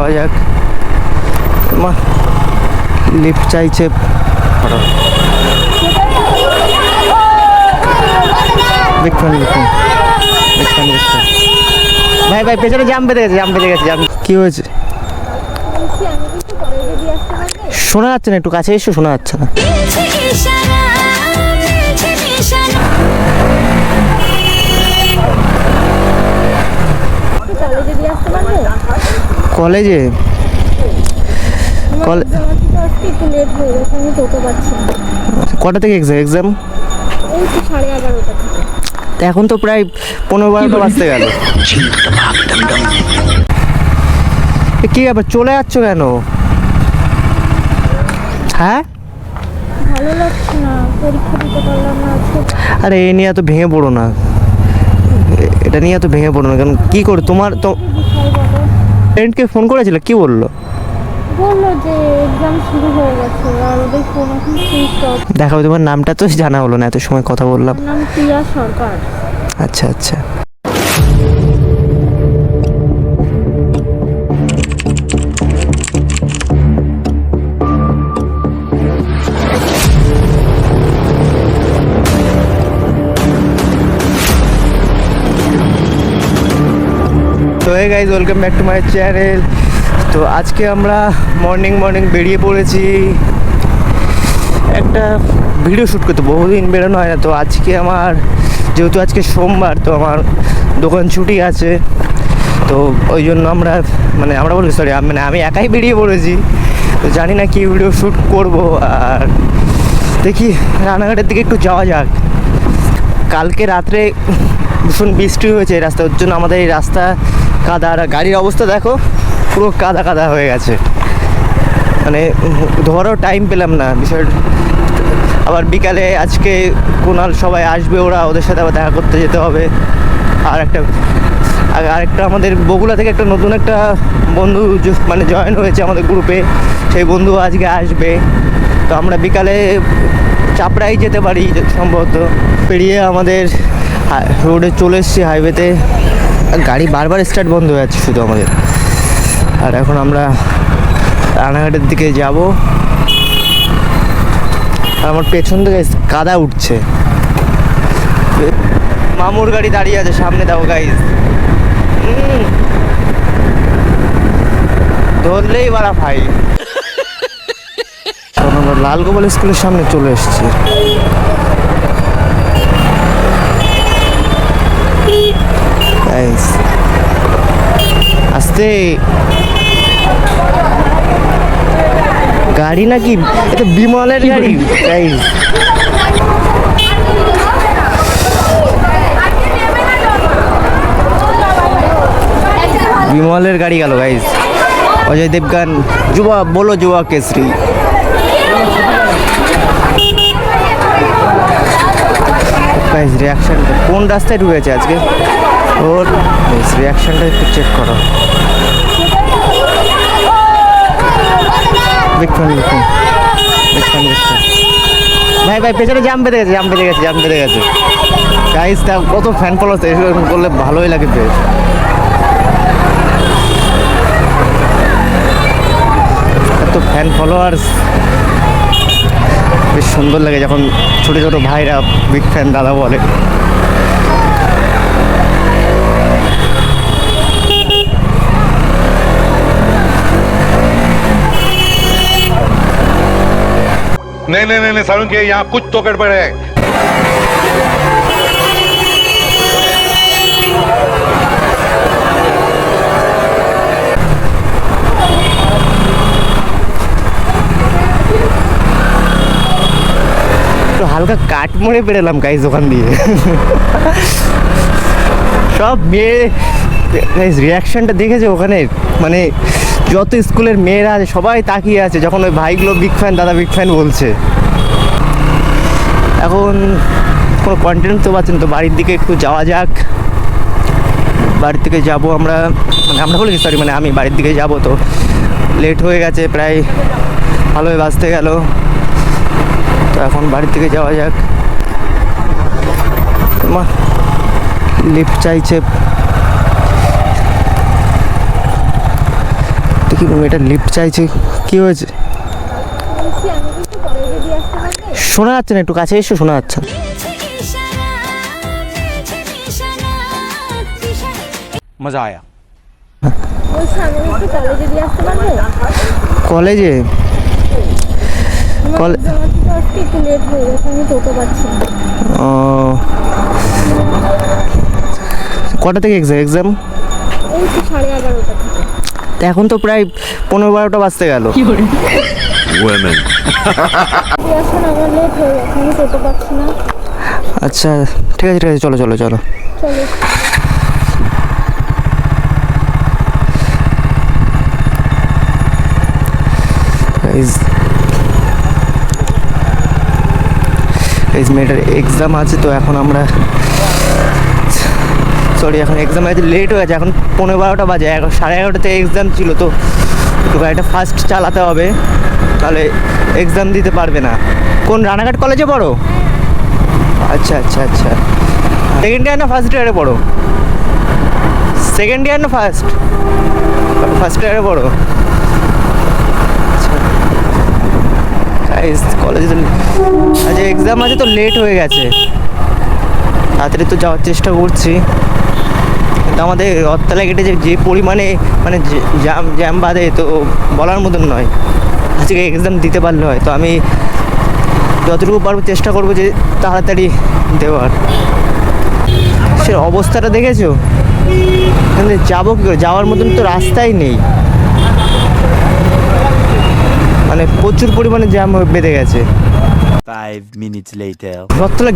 যাওয়া যাক। মা লিফট চাইছে। ভাই ভাই পেছনে জাম বেঁধে গেছে জাম। কি হয়েছে শোনা যাচ্ছে না, একটু কাছে এসো, শোনা যাচ্ছে না। কলেজে কটা থেকে এক্সাম? এখন তো প্রায় 15-12টা বাজতে গেল। কি ব্যাপার চলে যাচ্ছ কেন? হ্যাঁ ভালো লাগছে না, পরীক্ষা দিতে পারলাম না আজকে। আরে এই নিয়ে এত ভেঙে পড়ো না, এটা নিয়ে এত ভেঙে পড়ো না। কারণ কী করে তোমার তো ফ্রেন্ডকে ফোন করেছিল, কি বললো? বললো যে এক্সাম শুরু হয়ে গেছে আর ওদের ফোন এখন সুইচ অফ। দেখাও, তোমার নামটা তো জানা হলো না, এত সময় কথা বললাম। নাম প্রিয়া সরকার। আচ্ছা আচ্ছা। তো hey guys, welcome back to my channel. তো আজকে আমরা মর্নিং বেরিয়ে পড়েছি একটা ভিডিও শ্যুট করতে। বহুদিন বেরোনো হয় না, তো আজকে আমার যেহেতু আজকে সোমবার, তো আমার দোকান ছুটি আছে, তো ওই জন্য আমরা বলি সরি আমি একাই বেরিয়ে পড়েছি। তো জানি না কি ভিডিও শ্যুট করব, আর দেখি রানাঘাটের দিকে একটু যাওয়া যাক। কালকে রাত্রে ভীষণ বৃষ্টি হয়েছে এই রাস্তা, ওর জন্য আমাদের এই রাস্তা কাদা, আর গাড়ির অবস্থা দেখো পুরো কাদা হয়ে গেছে। ধরো টাইম পেলাম না বিষয়। আবার বিকালে আজকে কুনাল সবাই আসবে, ওদের সাথে আবার দেখা করতে যেতে হবে। আরেকটা আমাদের বগুড়া থেকে একটা নতুন একটা বন্ধু জয়েন হয়েছে আমাদের গ্রুপে, সেই বন্ধু আজকে আসবে। তো আমরা বিকালে চাপড়াই যেতে পারি সম্ভবত। পেরিয়ে আমাদের রোডে চলে এসেছি, হাইওয়েতে। গাড়ি বারবার স্টার্ট বন্ধ হয়ে যাচ্ছে শুধু আমাদের। আর এখন আমরা রানাঘাটের দিকে যাব। আর আমার পেছন থেকে কাদা উঠছে। মামুর গাড়ি দাঁড়িয়ে আছে সামনে, দাও গাইজ, ধরলেই বাড়া ভাই। আমরা লালগোপাল স্কুলের সামনে চলে এসেছি। আস্তে গাড়ি নাকি, এটা বিমলের গাড়ি গাইজ। বিমলের গাড়ি গেল গাইজ। অজয় দেবগান যুবা কেশরী। গাইজ রিয়াকশনটা কোন রাস্তায় ঢুকেছে আজকে, ওর রিয়াকশনটা একটু চেক করো। দেখুন ভাই ভাই পেছনে জাম বেঁধে গেছে। গাইজ তা কত ফ্যান ফলোয়ার্স, এরকম করলে ভালোই লাগে বেশ। এত ফ্যান ফলোয়ার্স বেশ সুন্দর লাগে যখন ছোটো ছোটো ভাইরা বিগ ফ্যান দাদা বলে। नहीं सारुण के यहाँ कुछ तो गड़बड़ है। তো হালকা কাট মরে বেরোলাম গাইজ ওখান দিয়ে। সব মেয়ে গাইজ রিয়াকশনটা দেখেছে ওখানে, যত স্কুলের মেয়েরা আছে সবাই তাকিয়ে আছে যখন ওই ভাইগুলো বিগ ফ্যান দাদা বিগ ফ্যান বলছে। এখন কোনো কন্টেন্ট তো পাচ্ছেন, তো বাড়ির দিকে একটু যাওয়া যাক। বাড়ির দিকে যাবো আমরা বলি সরি আমি বাড়ির দিকে যাব। তো লেট হয়ে গেছে, প্রায় ভালোই বাজতে গেল। তো এখন বাড়ির দিকে যাওয়া যাক। লিফট চাইছে, কি মেয়েটা লিফট চাইছে, কি হয়েছে? বলছি আমি কিন্তু কলেজে দিয়ে আসতে পারবো? শোনা যাচ্ছে না, একটু কাছে এসো, শোনা যাচ্ছে না। मजा आया। বলছি আমি একটু কলেজে দিয়ে আসতে পারবো? কলেজে? আমার কল- exam আছে তো আজকে একটু লেট হয়ে গেছে, আমি টোটো পাচ্ছি না। ও, কটা থেকে এক্সাম? এই তো 11:30টা থেকে। তা এখন তো প্রায় 15-12টা বাজতে গেল। Women. দিয়ে আসুন, আমার লেট হয়ে গেছে, আমি টোটো পাচ্ছি না। আচ্ছা ঠিক আছে ঠিক আছে, চলো চলো চলো। চলো। এই মেয়েটার এক্সাম আছে, তো এখন আমরা সরি এখন এক্সাম আছে, লেট হয়ে গেছে, এখন 15-12টা বাজে, 11:30 এক্সাম ছিল, তো একটু গাড়িটা ফাস্ট চালাতে হবে, তাহলে এক্সাম দিতে পারবে না। কোন রানাঘাট কলেজে পড়ো? আচ্ছা আচ্ছা আচ্ছা, সেকেন্ড ইয়ার না ফার্স্ট ইয়ারে পড়ো? সেকেন্ড ইয়ার না ফার্স্ট ইয়ারে পড়ো? কলেজে তো আচ্ছা এক্সাম আছে, তো লেট হয়ে গেছে, তাড়াতাড়ি তো যাওয়ার চেষ্টা করছি, কিন্তু আমাদের রথতলা গেটে যে পরিমাণে মানে জ্যাম বাঁধে, তো বলার মতন নয়। আজকে এক্সাম দিতে পারলে হয়, তো আমি যতটুকু পারবো চেষ্টা করবো যে তাড়াতাড়ি দেওয়ার। সে অবস্থাটা দেখেছো, এখানে যাবো কী করে, যাওয়ার মতন তো রাস্তাই নেই, মানে প্রচুর পরিমাণে জ্যাম বেঁধে গেছে। 5 minutes later. রথতলা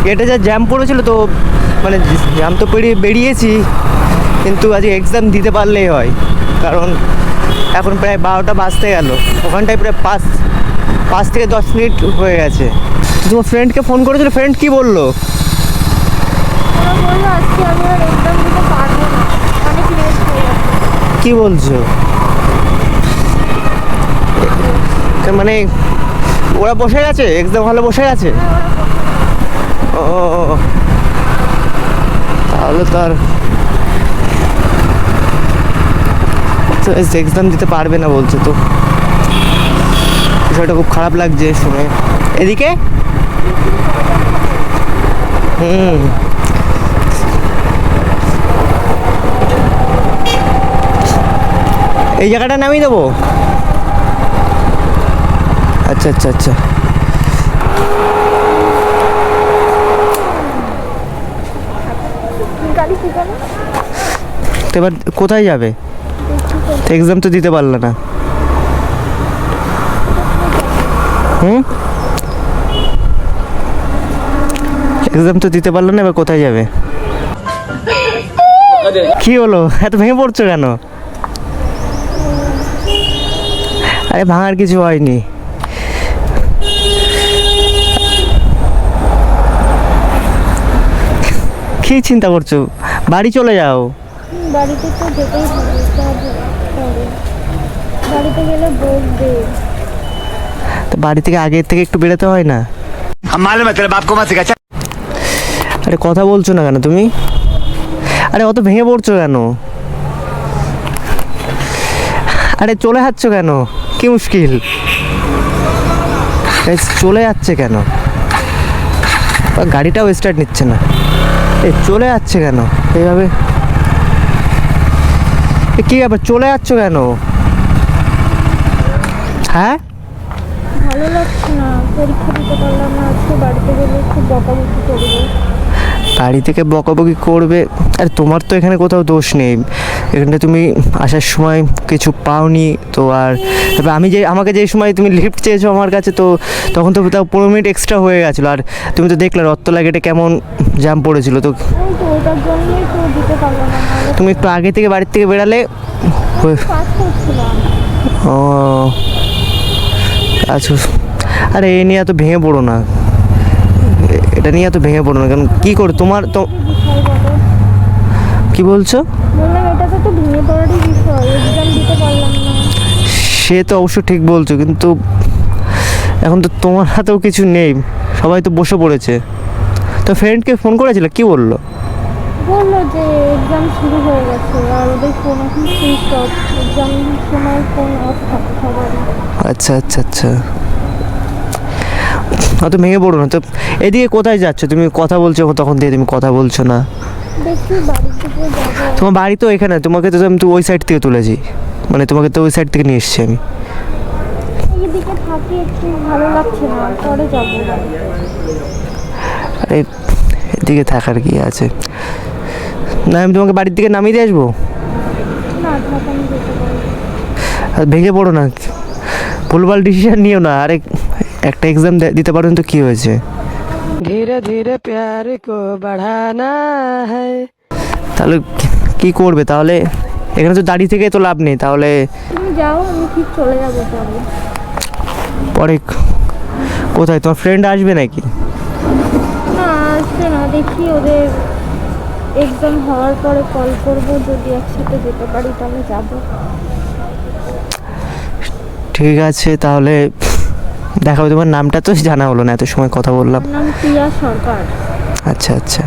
গেটে যা জ্যাম পড়েছিল, তো মানে জ্যাম তো বেরিয়েছি, কিন্তু আজকে এক্সাম দিতে পারলেই হয়, কারণ এখন প্রায় 12টা বাজতে গেল, ওখানটায় প্রায় 5 থেকে 10 মিনিট হয়ে গেছে। তোমার ফ্রেন্ডকে ফোন করেছিল, ফ্রেন্ড কি বললো? ওরা বললো আজকে আমি আর এক্সাম দিতে পারবো না, অনেক লেট হয়ে গেছে। কি বলছো? মানে ওরা বসে গেছে, এক্সাম হলে বসে গেছে? ও তাহলে তো আর এক্সাম দিতে পারবে না বলছে, তো বিষয়টা খুব খারাপ লাগছে শুনে। এদিকে এই জায়গাটা নামিয়ে দেবো? আচ্ছা আচ্ছা আচ্ছা, গাড়ি কি জানো? তো এবার কোথায় যাবে? এক্সাম তো দিতে পারলে না। এক্সাম তো দিতে পারলে না, এবার কোথায় যাবে? কি হলো, এত ভেঙে পড়ছো কেন? আরে ভাঙার কিছু হয়নি। কি চিন্তা করছো, বাড়ি চলে যাও। বাড়িতে তো যেতেই হবে, বাড়িতে গেলে বলবে। তো বাড়ি থেকে আগের থেকে একটু বেরোতে হয় না? हम मालूम है तेरे बाप को मत सिखा। আরে কথা বলছো না কেন তুমি? আরে অত ভেঙে পড়ছো কেন? আরে চলে যাচ্ছ কেন, কি মুশকিল? চলে যাচ্ছে কেন? গাড়িটাও স্টার্ট নিচ্ছে না, চলে যাচ্ছে কেন এইভাবে? কি ব্যাপার, চলে যাচ্ছ কেন? হ্যাঁ ভালো লাগছে না, পরীক্ষা দিতে পারলাম না আজকে, বাড়িতে গেলে খুব বকাবকি করবে। বাড়ি থেকে বকাবকি করবে? আরে তোমার তো এখানে কোথাও দোষ নেই, এখানে তুমি আসার সময় কিছু পাওনি তো, আর তবে আমাকে যে সময় তুমি লিফট চেয়েছো আমার কাছে, তো তখন তো তাও 15 মিনিট এক্সট্রা হয়ে গেছিলো, আর তুমি তো দেখলে রথতলা গেটে কেমন জ্যাম পড়েছিল, তো ওই তো ওটার জন্যই তো দিতে পারলাম না, নাহলে তুমি একটু আগে থেকে বাড়ির থেকে বেরালে কাজ করছিলাম। ও আচ্ছা, আরে এ নিয়ে এত ভেঙে পড়ো না, এটা নিয়ে এত ভেঙে পড়ো না, কারণ কী করে তোমার তো। বিষয় বলো। কি বলছো? বললাম এটা তো ভেঙে পড়ারই বিষয়, এক্সাম দিতে পারলাম না। সে তো অবশ্য ঠিক বলছো, কিন্তু এখন তো তোমার হাতেও কিছু নেই, সবাই তো বসে পড়েছে। তো ফ্রেন্ডকে ফোন করেছিল, কি বললো? বললো যে এক্সাম শুরু হয়ে গেছে আর ওদের ফোন এখন সুইচ অফ, এক্সাম সময় ফোন অফ থাকে সবারই। আচ্ছা আচ্ছা আচ্ছা, অত ভেঙে পড়ো না তো। এদিকে কোথায় যাচ্ছ তুমি? কথা বলছো তখন দিয়ে, তুমি কথা বলছো না। দেখি বাড়ির দিকে যাবো। তোমার বাড়ি তো এখানে, তোমাকে তো আমি তো ওই সাইড থেকে তুলেছি, মানে তোমাকে তো ওই সাইড থেকে নিয়ে এসছি আমি। এইদিকে থাকি একটু ভালো লাগছে না, পরে যাবো। আরে এদিকে থাকার কি আছে, না আমি তোমাকে বাড়ির দিকে নামিয়ে দিয়ে আসবো। না থাক, আমি যেতে পারি। আর ভেঙে পড়ো না, ভুলভাল ডিসিশন নিও না। আরে একটা এক্সাম দিতে পারো তো কি হয়েছে। ধীরে ধীরে প্যার কো বাড়ানা হ্যায়। তাহলে কি করবে তাহলে? এখানে তো দাঁড়িয়ে থেকে তো লাভ নেই। তাহলে তুমি যাও, আমি ঠিক চলে যাবো পরে। পরে কোথায়, তোমার ফ্রেন্ড আসবে নাকি? না আসছে না, দেখি ওদের এক্সাম হওয়ার পরে কল করবো, যদি একসাথে যেতে পারি তাহলে যাবো। ঠিক আছে তাহলে দেখা হবে। তোমার নামটা তো জানা হলো না, এত সময় কথা বললাম। আমার নাম প্রিয়া সরকার। আচ্ছা আচ্ছা,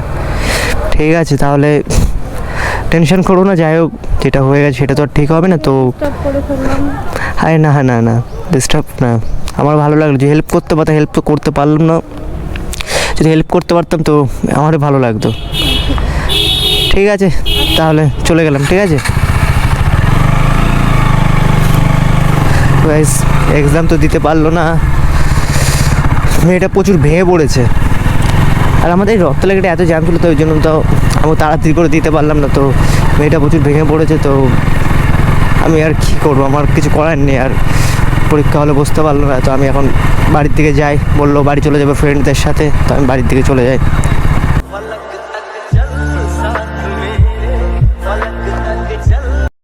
ঠিক আছে তাহলে টেনশন করো না। যাই হোক, যেটা হয়ে গেছে সেটা তো আর ঠিক হবে না তো। স্টপ করে ফেললাম। আরে না না না, ডিস্টার্ব না। আমার ভালো লাগলো যে হেল্প করতে পারতাম, হেল্প তো করতে পারলাম না। যদি হেল্প করতে পারতাম তো আমারও ভালো লাগতো। ঠিক আছে তাহলে চলে গেলাম, ঠিক আছে। গাইস এক্সাম তো দিতে পারলো না, মেয়েটা প্রচুর ভেঙে পড়েছে। আর আমাদের এই রথতলাটা এত জ্যাম ছিল তো ওই জন্য তো আমি তাড়াতাড়ি করে দিতে পারলাম না। তো মেয়েটা প্রচুর ভেঙে পড়েছে, তো আমি আর কী করবো, আমার কিছু করার নেই। আর পরীক্ষা হলে বসতে পারলো না, তো আমি এখন বাড়ির দিকে যাই। বললো বাড়ি চলে যাবে ফ্রেন্ডদের সাথে, তো আমি বাড়ির দিকে চলে যাই।